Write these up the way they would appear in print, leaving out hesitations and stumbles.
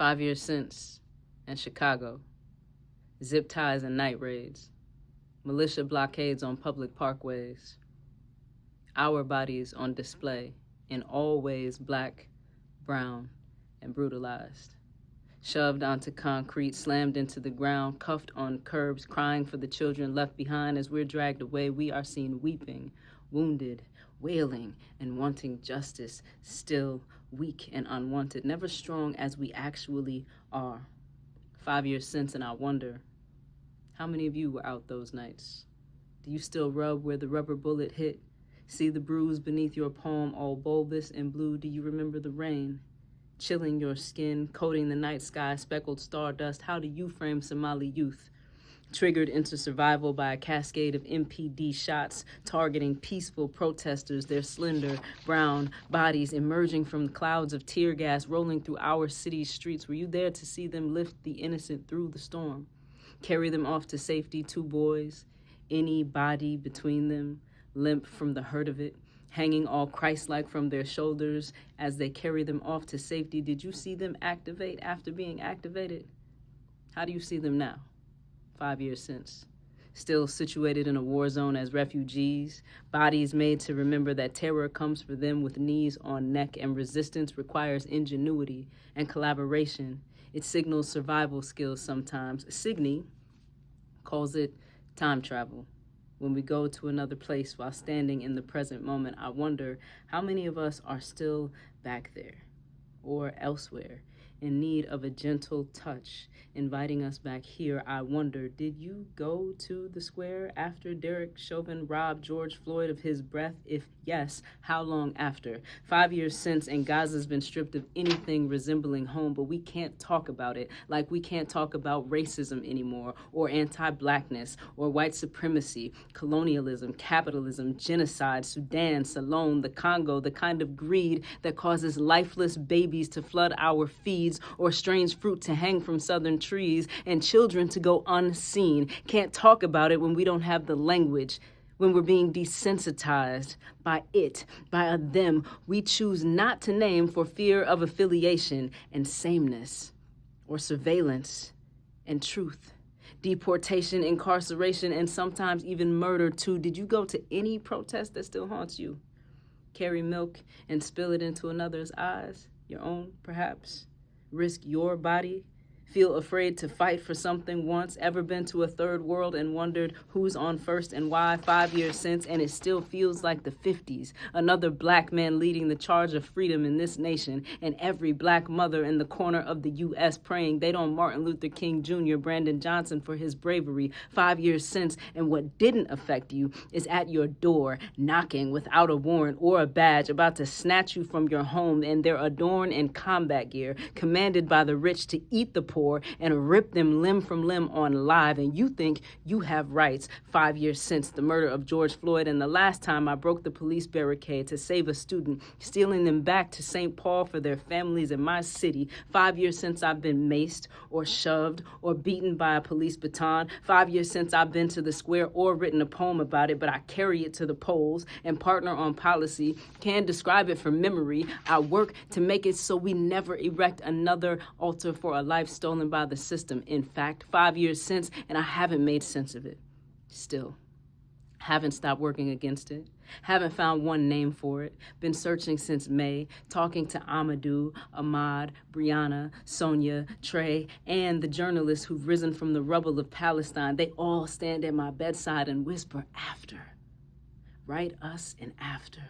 5 years since, in Chicago, zip ties and night raids, militia blockades on public parkways, our bodies on display in all ways black, brown, and brutalized. Shoved onto concrete, slammed into the ground, cuffed on curbs, crying for the children left behind. As we're dragged away, we are seen weeping, wounded, wailing, and wanting justice, still weak and unwanted, never strong as we actually are. 5 years since, and I wonder, how many of you were out those nights? Do you still rub where the rubber bullet hit? See the bruise beneath your palm, all bulbous and blue? Do you remember the rain? Chilling your skin, coating the night sky, speckled stardust. How do you frame Somali youth? Triggered into survival by a cascade of MPD shots targeting peaceful protesters, their slender, brown bodies emerging from clouds of tear gas rolling through our city's streets. Were you there to see them lift the innocent through the storm? Carry them off to safety, 2 boys, any body between them, limp from the hurt of it, hanging all Christ-like from their shoulders as they carry them off to safety. Did you see them activate after being activated? How do you see them now, 5 years since? Still situated in a war zone as refugees, bodies made to remember that terror comes for them with knees on neck, and resistance requires ingenuity and collaboration. It signals survival skills sometimes. Signy calls it time travel. When we go to another place while standing in the present moment, I wonder how many of us are still back there or elsewhere in need of a gentle touch, inviting us back here. I wonder, did you go to the square after Derek Chauvin robbed George Floyd of his breath? If yes, how long after? 5 years since, and Gaza's been stripped of anything resembling home, but we can't talk about it like we can't talk about racism anymore, or anti-blackness, or white supremacy, colonialism, capitalism, genocide, Sudan, Salome, the Congo, the kind of greed that causes lifeless babies to flood our feeds, or strange fruit to hang from southern trees, and children to go unseen. Can't talk about it when we don't have the language, when we're being desensitized by it, by a them we choose not to name for fear of affiliation and sameness, or surveillance and truth. Deportation, incarceration, and sometimes even murder too. Did you go to any protest that still haunts you? Carry milk and spill it into another's eyes, your own perhaps? Risk your body? Feel afraid to fight for something once? Ever been to a third world and wondered who's on first and why? 5 years since, and it still feels like the 50s. Another black man leading the charge of freedom in this nation, and every black mother in the corner of the U.S. praying they don't Martin Luther King Jr., Brandon Johnson for his bravery. 5 years since, and what didn't affect you is at your door, knocking without a warrant or a badge, about to snatch you from your home, and they're adorned in combat gear, commanded by the rich to eat the poor and rip them limb from limb on live, and you think you have rights. 5 years since the murder of George Floyd, and the last time I broke the police barricade to save a student, stealing them back to St. Paul for their families in my city. 5 years since I've been maced or shoved or beaten by a police baton. 5 years since I've been to the square or written a poem about it, but I carry it to the polls and partner on policy. Can't describe it from memory. I work to make it so we never erect another altar for a life stolen by the system. In fact, 5 years since, and I haven't made sense of it. Still, haven't stopped working against it. Haven't found one name for it. Been searching since May, talking to Amadou, Ahmad, Brianna, Sonia, Trey, and the journalists who've risen from the rubble of Palestine. They all stand at my bedside and whisper, after. Write us an after.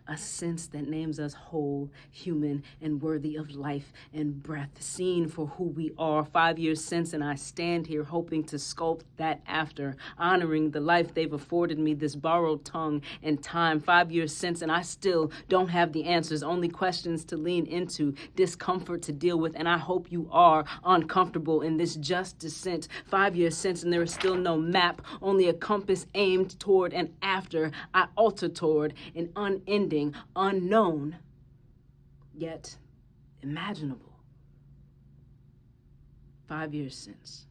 A sense that names us whole, human, and worthy of life and breath, seen for who we are. 5 years since, and I stand here hoping to sculpt that after, honoring the life they've afforded me, this borrowed tongue and time. 5 years since, and I still don't have the answers, only questions to lean into, discomfort to deal with, and I hope you are uncomfortable in this just descent. 5 years since, and there is still no map, only a compass aimed toward an after. I alter toward an unending, unknown, yet imaginable. 5 years since.